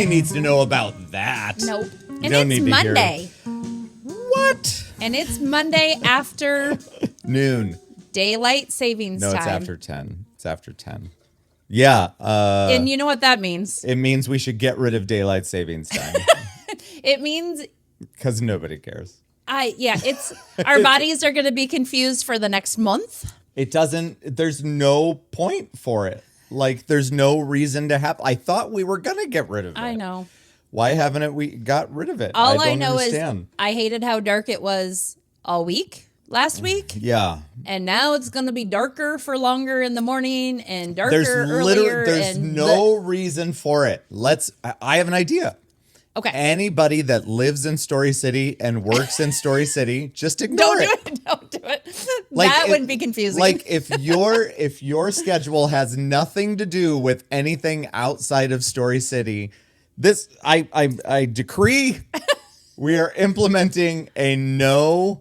Nobody needs to know about that. Nope. You And don't it's need to hear it. Monday. What? And it's Monday after Noon. daylight savings No, time. it's after 10. It's after 10. Yeah. And you know what that means? It means we should get rid of daylight savings time It means because nobody cares. it's our bodies are going to be confused for the next month. It doesn't, there's no point for it. Like, there's no reason to have, I thought we were going to get rid of it. I know. Why haven't we got rid of it? All I don't know understand. is I hated how dark it was all week last week. Yeah. And now it's going to be darker for longer in the morning and darker There's earlier. there's and no reason for it. I have an idea. Okay. Anybody that lives in Story City and works in Story City, just ignore it. Don't do it. Like, That wouldn't be confusing. Like if your schedule has nothing to do with anything outside of Story City, this I decree we are implementing a no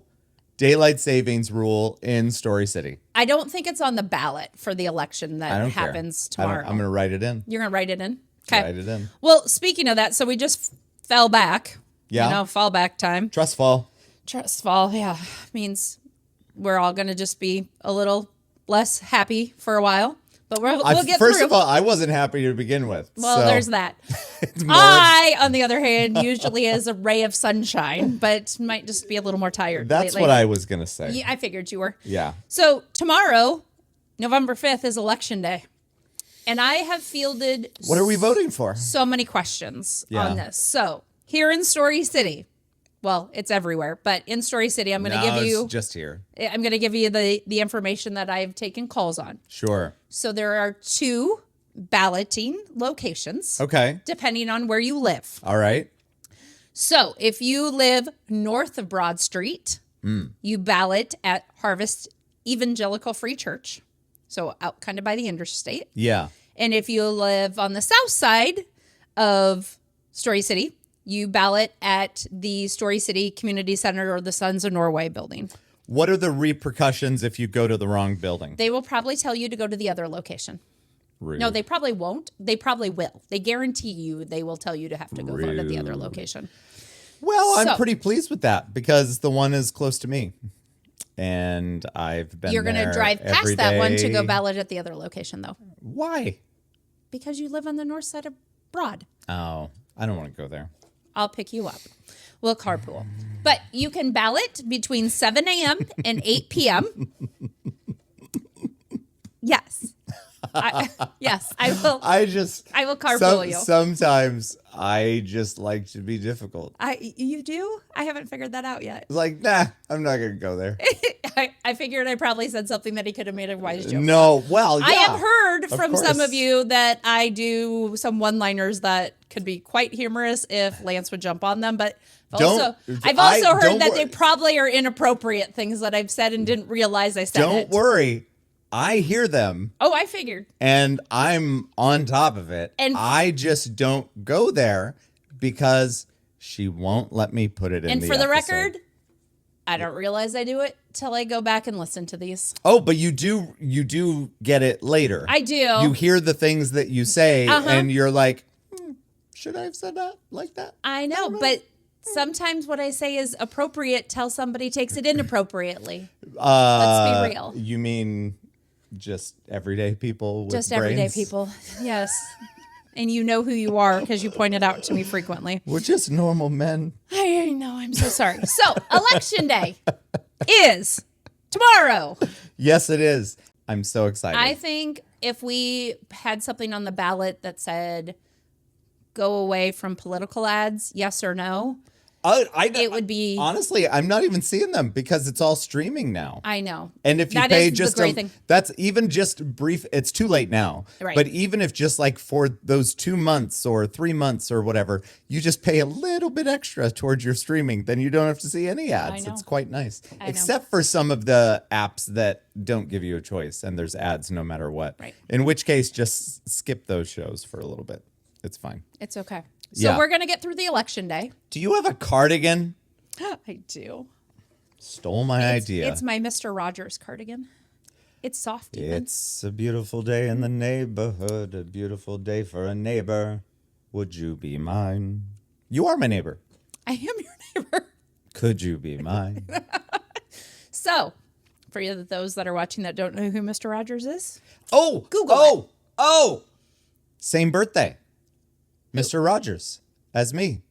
daylight savings rule in Story City. I don't think it's on the ballot for the election I that don't happens care. tomorrow. I'm going to write it in. You're going to write it in? Okay. Write it in. Well, speaking of that, so we just fell back. Yeah. You know, fall back time. Trust fall. Trust fall, yeah. Means we're all going to just be a little less happy for a while. But we'll get First through. of all, I wasn't happy to begin with. Well, so there's that. it's more- I, on the other hand, usually is a ray of sunshine, but might just be a little more tired That's lately. what I was going to say. Yeah, I figured you were. Yeah. So tomorrow, November 5th, is Election Day. And I have fielded What are we voting for? so many questions Yeah. on this. So here in Story City, well, it's everywhere, but in Story City, I'm going to No, give you it's just here. I'm going to give you the information that I've taken calls on. Sure. So there are 2 balloting locations, Okay. depending on where you live. All right. So if you live north of Broad Street, you ballot at Harvest Evangelical Free Church. So out kind of by the interstate. Yeah. And if you live on the south side of Story City, you ballot at the Story City Community Center or the Sons of Norway building. What are the repercussions if you go to the wrong building? They will probably tell you to go to the other location. Rude. No, they probably won't. They probably will. They guarantee you they will tell you to have to go vote at the other location. Well, I'm So- pretty pleased with that because the one is close to me. And I've been You're going to there drive every past that one to go day. ballot at the other location, though, Why? because you live on the north side of Broad. Oh, I don't want to go there. I'll pick you up. We'll carpool. But you can ballot between 7 a.m. and 8 p.m. Yes. Yes, I will. I will carpool you. Sometimes I just like to be difficult. You do? I haven't figured that out yet. It's like, nah, I'm not going to go there. I figured I probably said something that he could have made a wise joke. No, well, yeah. I have heard from course. some of you that I do some one-liners that could be quite humorous if Lance would jump on them, but I've also heard that they probably are inappropriate things that I've said and didn't realize I said it. Don't worry. I hear them Oh, I figured. and I'm on top of it. And- I just don't go there because she won't let me put it in And the for the episode. record, I don't realize I do it till I go back and listen to these. Oh, but you do get it later. I do. You hear the things that you say Uh-huh. and you're like, should I have said that like that? I know, but sometimes what I say is appropriate till somebody takes it inappropriately. Let's be real. You mean just everyday people with Just brains? everyday people. Yes. And you know who you are because you point it out to me frequently. We're just normal men. I know. I'm so sorry. So, Election Day is tomorrow. Yes, it is. I'm so excited. I think if we had something on the ballot that said go away from political ads, yes or no, it would be. Honestly, I'm not even seeing them because it's all streaming now. I know. And if you That pay is the just great thing. that's even just brief, it's too late now. Right. But even if just like for those 2 months or 3 months or whatever, you just pay a little bit extra towards your streaming, then you don't have to see any ads. know. It's quite nice. I know. Except for some of the apps that don't give you a choice and there's ads no matter what. Right. In which case, just skip those shows for a little bit. It's fine. It's okay. So Yeah. we're going to get through the Election Day. Do you have a cardigan? I do. Stole my idea. It's my Mr. Rogers cardigan. It's soft even. It's a beautiful day in the neighborhood, a beautiful day for a neighbor. Would you be mine? You are my neighbor. I am your neighbor. Could you be mine? So, for you, those that are watching that don't know who Mr. Rogers is, Oh, Google it. Same birthday. Mr. Rogers as me.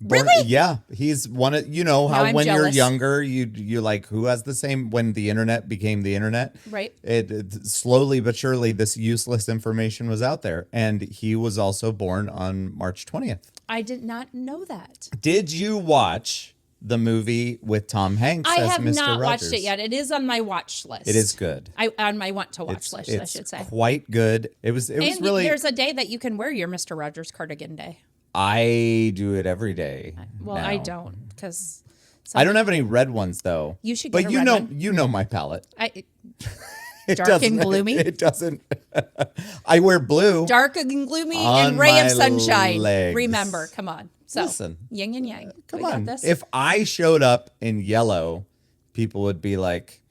Really? Yeah. He's one of, how I'm when jealous. you're younger, you like, who has the same, when the internet became the internet. Right. It slowly but surely, this useless information was out there. And he was also born on March 20th. I did not know that. Did you watch the movie with Tom Hanks I as have Mr. not Rogers? watched it yet. It is on my watch list. It is good. On my want to watch list, I It's should say. quite good. It was And really. there's a day that you can wear your Mr. Rogers cardigan day. I do it every day. Well, now. I don't because I don't have any red ones though. You should But get a you red know, one. you know my palette. It dark doesn't- and gloomy. It doesn't. I wear blue. Dark and gloomy On and ray my of sunshine. legs. Remember, come on. So Listen. yin and yang. Come we got on. this. If I showed up in yellow, people would be like,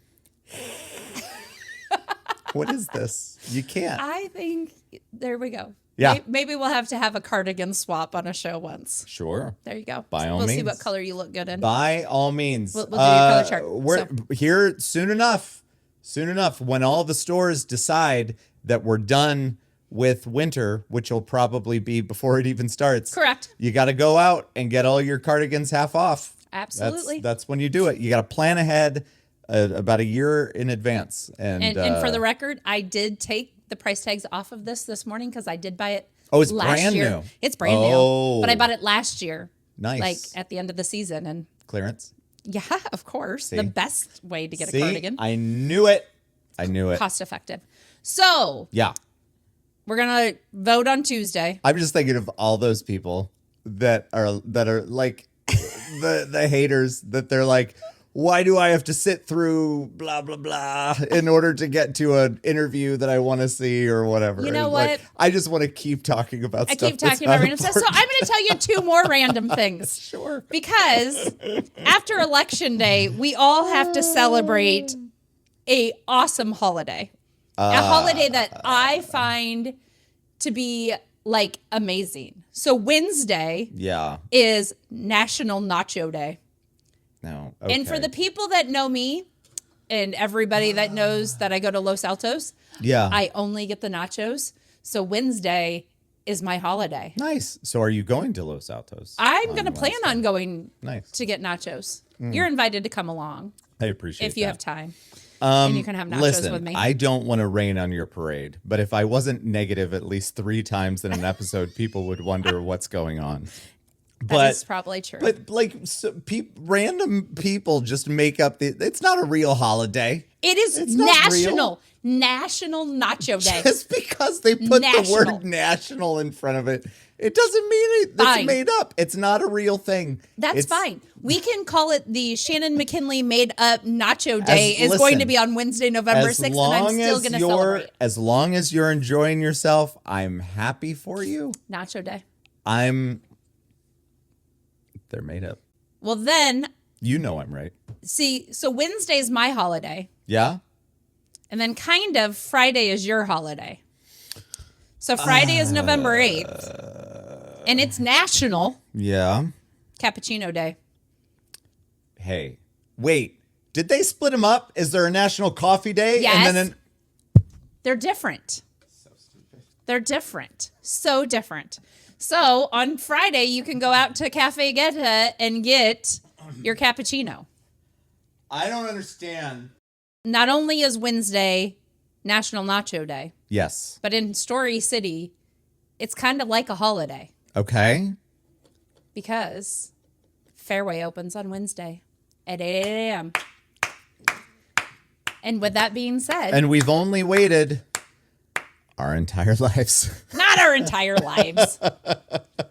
"What is this? You can't." I think there we go. Yeah. Maybe we'll have to have a cardigan swap on a show once. Sure. There you go. By all we'll see means. what color you look good in. By all means. We'll do your color chart, We're here soon enough. Soon enough, when all the stores decide that we're done with winter, which will probably be before it even starts. Correct. You got to go out and get all your cardigans half off. Absolutely. That's when you do it. You got to plan ahead about a year in advance. And for the record, I did take the price tags off of this morning because I did buy it. Oh, it's last brand year. new. It's brand Oh. new, but I bought it last year. Nice. Like at the end of the season, and clearance. yeah, of course, See? the best way to get See, a cardigan, I knew it. cost effective. So Yeah. we're gonna vote on Tuesday. I'm just thinking of all those people that are like the haters that they're like, why do I have to sit through blah blah blah in order to get to an interview that I want to see or whatever? You know And, like, what? I just want to keep talking about I stuff. keep talking about random stuff. So I'm going to tell you two more random things. Sure. Because after Election Day, we all have to celebrate a awesome holiday. A holiday that I find to be like amazing. So Wednesday Yeah. is National Nacho Day. No. And for okay. the people that know me and everybody that knows that I go to Los Altos, Yeah. I only get the nachos. So Wednesday is my holiday. Nice. So are you going to Los Altos? I'm going to plan on going Nice. to get nachos. You're invited to come along I appreciate if you that. have time. And you can have nachos Listen, with me. I don't want to rain on your parade, but if I wasn't negative at least 3 times in an episode, people would wonder what's going on. That is probably true. But like random people just make up it's not a real holiday. It is It's not real. National Nacho Day. Just because they put the National. word national in front of it, it doesn't mean it's Fine. made up. It's not a real thing. That's It's- fine. We can call it the Shannon McKinley made up Nacho Day. Is going to listen, be on Wednesday, November 6th, and I'm still going to celebrate. As long as you're enjoying yourself, I'm happy for you. Nacho Day. They're made up. Well, then, You know I'm right. see, so Wednesday's my holiday. Yeah? And then kind of Friday is your holiday. So Friday is November 8th. And it's National Yeah. Cappuccino Day. Hey, wait. Did they split them up? Is there a National Coffee Day? Yes. And then They're different. So stupid. They're different. So different. So on Friday, you can go out to Cafe Geta and get your cappuccino. I don't understand. Not only is Wednesday National Nacho Day, Yes. but in Story City, it's kind of like a holiday Okay. because Fairway opens on Wednesday at 8 a.m. And with that being said, And we've only waited our entire lives. not our entire lives,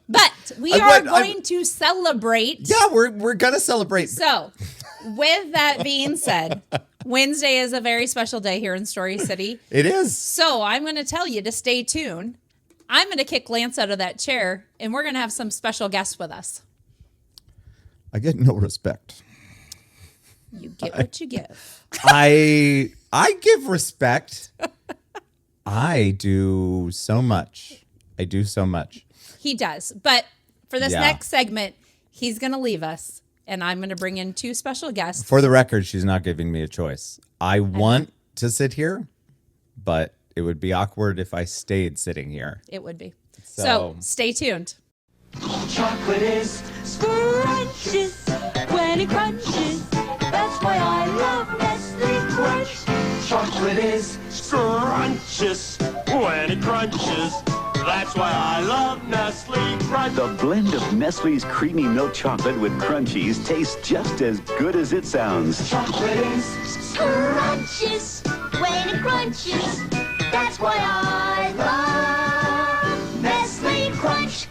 but we I'm- are I'm- going to celebrate. Yeah, we're gonna celebrate. So, with that being said, Wednesday is a very special day here in Story City. It is. So, I'm going to tell you to stay tuned. I'm going to kick Lance out of that chair, and we're going to have some special guests with us. I get no respect. You get what you give. I give respect. I do so much. He does. But for this Yeah. next segment, he's going to leave us, and I'm going to bring in 2 special guests. For the record, she's not giving me a choice. I want to sit here, but it would be awkward if I stayed sitting here. It would be. So stay tuned. Chocolate is scrumptious when it crunches. That's why I love Nestle Crunch. Chocolate is scrumptious when it crunches. That's why I love Nestle Crunch. The blend of Nestle's creamy milk chocolate with crunchies tastes just as good as it sounds. Chocolate is scrumptious when it crunches. That's why I love Nestle Crunch.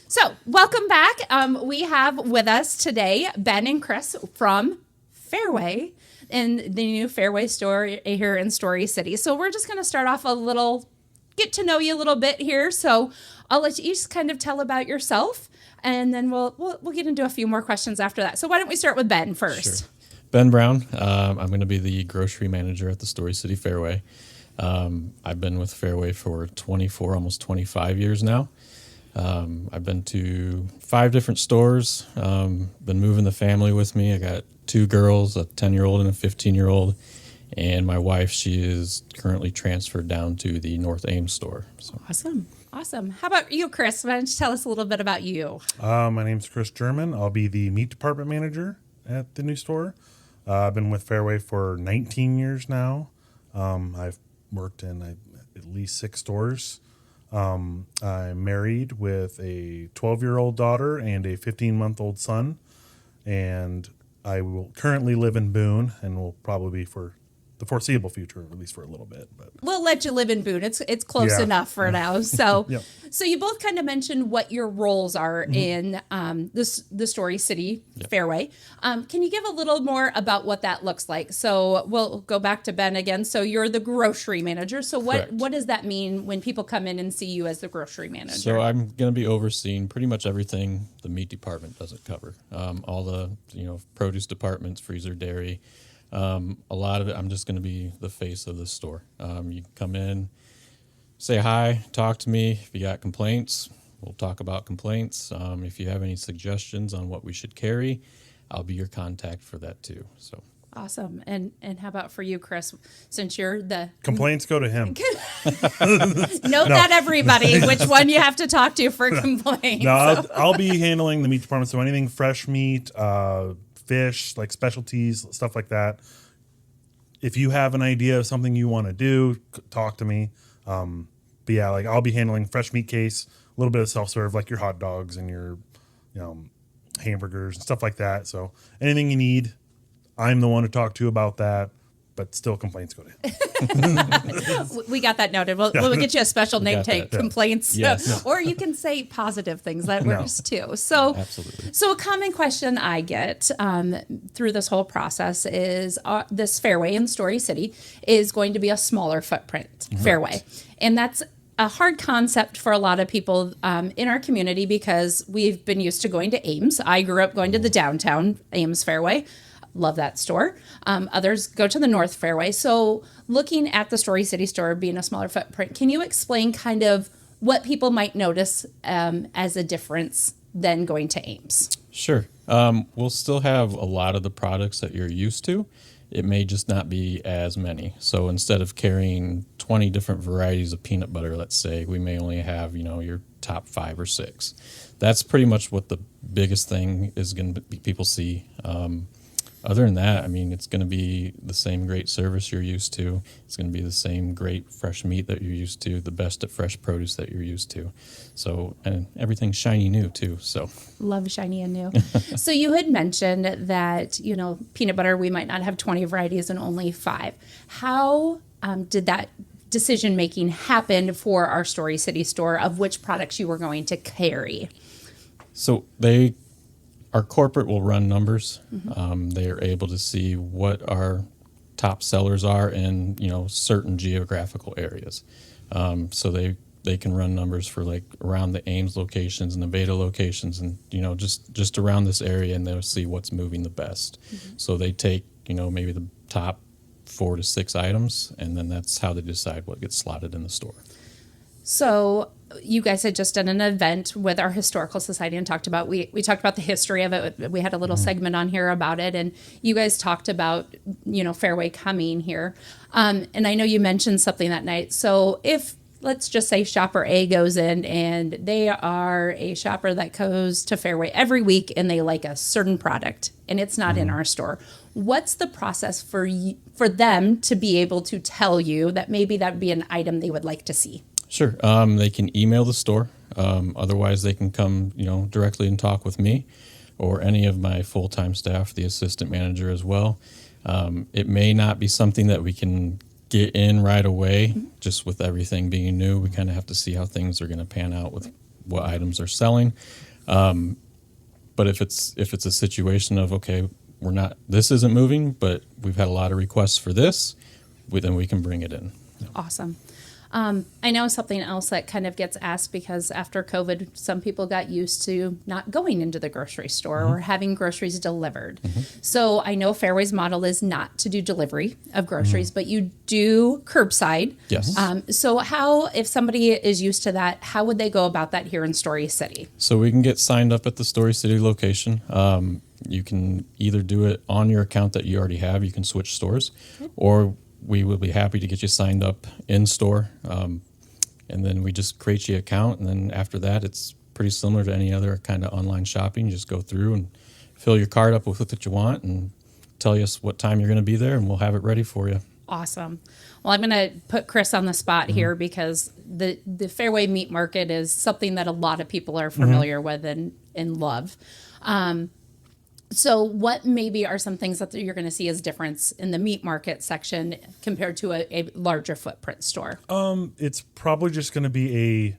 So welcome back. We have with us today Ben and Chris from Fairway in the new Fairway store here in Story City. So we're just going to start off a little, get to know you a little bit here. So I'll let you each kind of tell about yourself, and then we'll get into a few more questions after that. So why don't we start with Ben first? Sure. Ben Brown. I'm going to be the grocery manager at the Story City Fairway. I've been with Fairway for 24, almost 25 years now. I've been to 5 different stores, been moving the family with me. I got 2 girls, a 10-year-old and a 15-year-old, and my wife, she is currently transferred down to the North Ames store. So. Awesome. How about you, Chris? Why don't you tell us a little bit about you? My name's Chris German. I'll be the meat department manager at the new store. I've been with Fairway for 19 years now. I've worked in at least 6 stores. I'm married with a 12-year-old daughter and a 15-month-old son, and I will currently live in Boone and will probably be for the foreseeable future, at least for a little bit. But we'll let you live in Boone. It's close enough for now. So, Yep. So you both kind of mentioned what your roles are in the Story City Fairway. Can you give a little more about what that looks like? So we'll go back to Ben again. So you're the grocery manager. So what does that mean when people come in and see you as the grocery manager? So I'm going to be overseeing pretty much everything the meat department doesn't cover. All the produce departments, freezer, dairy. A lot of it, I'm just going to be the face of the store. You can come in, say hi, talk to me. If you got complaints, we'll talk about complaints. If you have any suggestions on what we should carry, I'll be your contact for that too. So awesome. And how about for you, Chris? Since you're the complaints go to him. Note that, everybody, which one you have to talk to for complaints. No, I'll be handling the meat department. So anything fresh meat, fish, like specialties, stuff like that. If you have an idea of something you want to do, talk to me. But yeah, like I'll be handling fresh meat case, a little bit of self-serve, like your hot dogs and your, hamburgers and stuff like that. So anything you need, I'm the one to talk to about that. But still, complaints go to him. We got that noted. We'll get you a special name tag, complaints. Yes. Or you can say positive things. That works too. So, absolutely. So a common question I get through this whole process is this Fairway in Story City is going to be a smaller footprint Fairway. And that's a hard concept for a lot of people in our community because we've been used to going to Ames. I grew up going to the downtown Ames Fairway. Love that store. Others go to the North Fairway. So looking at the Story City store being a smaller footprint, can you explain kind of what people might notice as a difference than going to Ames? Sure. We'll still have a lot of the products that you're used to. It may just not be as many. So instead of carrying 20 different varieties of peanut butter, let's say, we may only have, your top 5 or 6. That's pretty much what the biggest thing is going to be people see. Other than that, it's going to be the same great service you're used to. It's going to be the same great fresh meat that you're used to, the best at fresh produce that you're used to. So, and everything's shiny new too. So love shiny and new. So you had mentioned that, peanut butter, we might not have 20 varieties and only 5. How did that decision making happen for our Story City store of which products you were going to carry? So our corporate will run numbers. They are able to see what our top sellers are in, certain geographical areas. So they can run numbers for like around the Ames locations and the Beta locations and, just around this area, and they'll see what's moving the best. So they take, maybe the top 4 to 6 items, and then that's how they decide what gets slotted in the store. So you guys had just done an event with our historical society and talked about, we talked about the history of it. We had a little segment on here about it, and you guys talked about, Fairway coming here. And I know you mentioned something that night. So if, let's just say shopper A goes in and they are a shopper that goes to Fairway every week and they like a certain product and it's not in our store, what's the process for them to be able to tell you that maybe that would be an item they would like to see? Sure. They can email the store. Otherwise, they can come, directly and talk with me or any of my full-time staff, the assistant manager as well. It may not be something that we can get in right away, just with everything being new. We kind of have to see how things are going to pan out with what items are selling. But if it's a situation of, okay, this isn't moving, but we've had a lot of requests for this, then we can bring it in. Awesome. I know something else that kind of gets asked because after COVID, some people got used to not going into the grocery store or having groceries delivered. So I know Fairway's model is not to do delivery of groceries, but you do curbside. Yes. So if somebody is used to that, how would they go about that here in Story City? So we can get signed up at the Story City location. You can either do it on your account that you already have. You can switch stores, or we will be happy to get you signed up in store. And then we just create you an account. And then after that, it's pretty similar to any other kind of online shopping. You just go through and fill your card up with what you want and tell us what time you're going to be there, and we'll have it ready for you. Awesome. Well, I'm going to put Chris on the spot here because the Fairway Meat Market is something that a lot of people are familiar with and love. So what maybe are some things that you're going to see as difference in the meat market section compared to a larger footprint store? It's probably just going to be a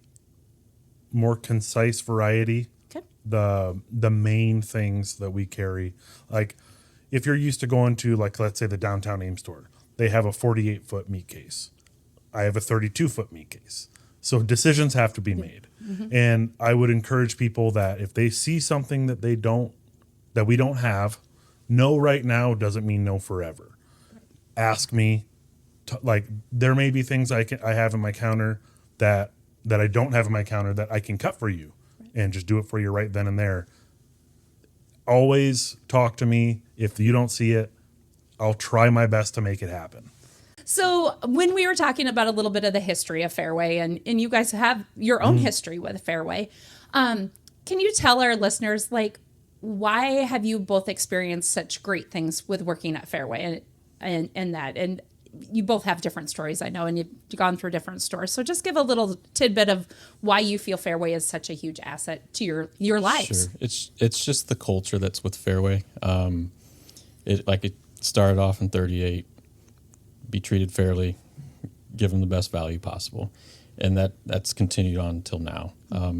more concise variety. Okay. The main things that we carry, like if you're used to going to, like, let's say the downtown Ames store, they have a 48-foot meat case. I have a 32-foot meat case. So decisions have to be made. And I would encourage people that if they see something that we don't have, no right now doesn't mean no forever. Ask me. Like, there may be things I have in my counter that I don't have in my counter that I can cut for you and just do it for you right then and there. Always talk to me. If you don't see it, I'll try my best to make it happen. So when we were talking about a little bit of the history of Fairway, and you guys have your own history with Fairway, can you tell our listeners, like, why have you both experienced such great things with working at Fairway and you both have different stories, I know, and you've gone through different stores. So just give a little tidbit of why you feel Fairway is such a huge asset to your lives. Sure. It's just the culture that's with Fairway. It started off in 38, be treated fairly, give them the best value possible. And that's continued on until now.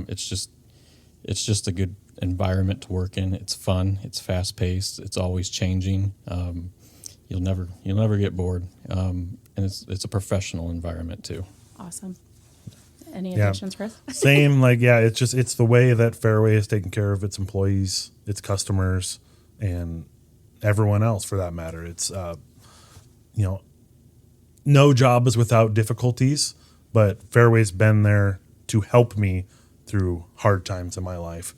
It's just a good environment to work in. It's fun. It's fast paced. It's always changing. You'll never get bored. And it's a professional environment too. Awesome. Any additions, Chris? Same. It's the way that Fairway is taking care of its employees, its customers, and everyone else for that matter. It's no job is without difficulties, but Fairway's been there to help me through hard times in my life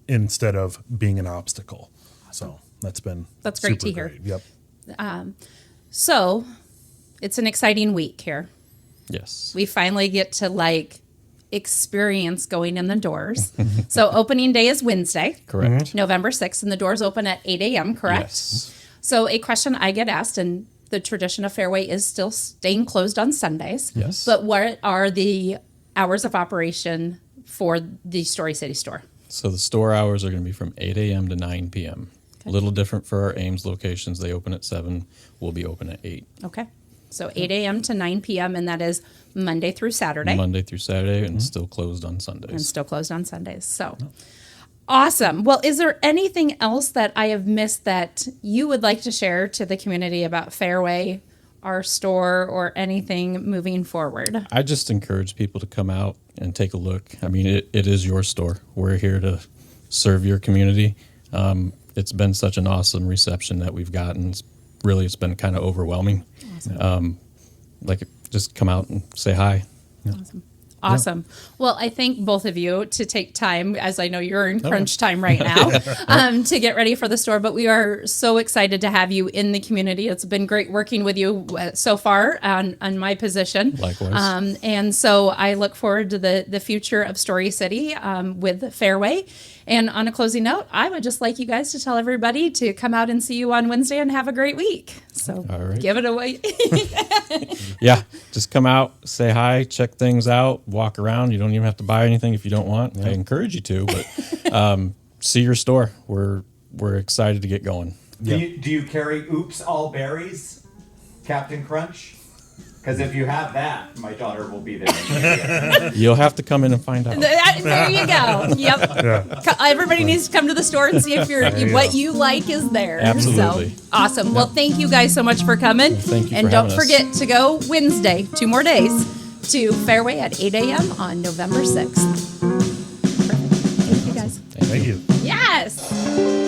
instead of being an obstacle. Awesome. So that's great to hear. Yep. So it's an exciting week here. Yes. We finally get to experience going in the doors. So opening day is Wednesday. Correct. November 6th, and the doors open at 8 a.m., correct? Yes. So a question I get asked, and the tradition of Fairway is still staying closed on Sundays. Yes. But what are the hours of operation for the Story City store? So the store hours are going to be from 8 a.m. to 9 p.m. A little different for our Ames locations. They open at 7. We'll be open at 8. Okay. So 8 a.m. to 9 p.m., and that is Monday through Saturday. Monday through Saturday, and still closed on Sundays. And still closed on Sundays. So awesome. Well, is there anything else that I have missed that you would like to share to the community about Fairway, our store, or anything moving forward? I just encourage people to come out and take a look. I mean, it is your store. We're here to serve your community. It's been such an awesome reception that we've gotten. It's been kind of overwhelming. Awesome. Just come out and say hi. Awesome. Awesome. Well, I thank both of you to take time, as I know you're in crunch time right now, to get ready for the store. But we are so excited to have you in the community. It's been great working with you so far on my position. Likewise. And so I look forward to the future of Story City with Fairway. And on a closing note, I would just like you guys to tell everybody to come out and see you on Wednesday and have a great week. So All right. give it away. Yeah, just come out, say hi, check things out, walk around. You don't even have to buy anything if you don't want. I encourage you to, but see your store. We're excited to get going. Do you carry Oops All Berries, Captain Crunch? Because if you have that, my daughter will be there. You'll have to come in and find out. There you go. Yep. Everybody needs to come to the store and see if what you like is there. Absolutely. So, awesome. Well, thank you guys so much for coming. Thank you and for don't having us. forget to go Wednesday, 2 more days, to Fairway at 8 a.m. on November 6th. Perfect. Thank you guys. Thank you. Yes.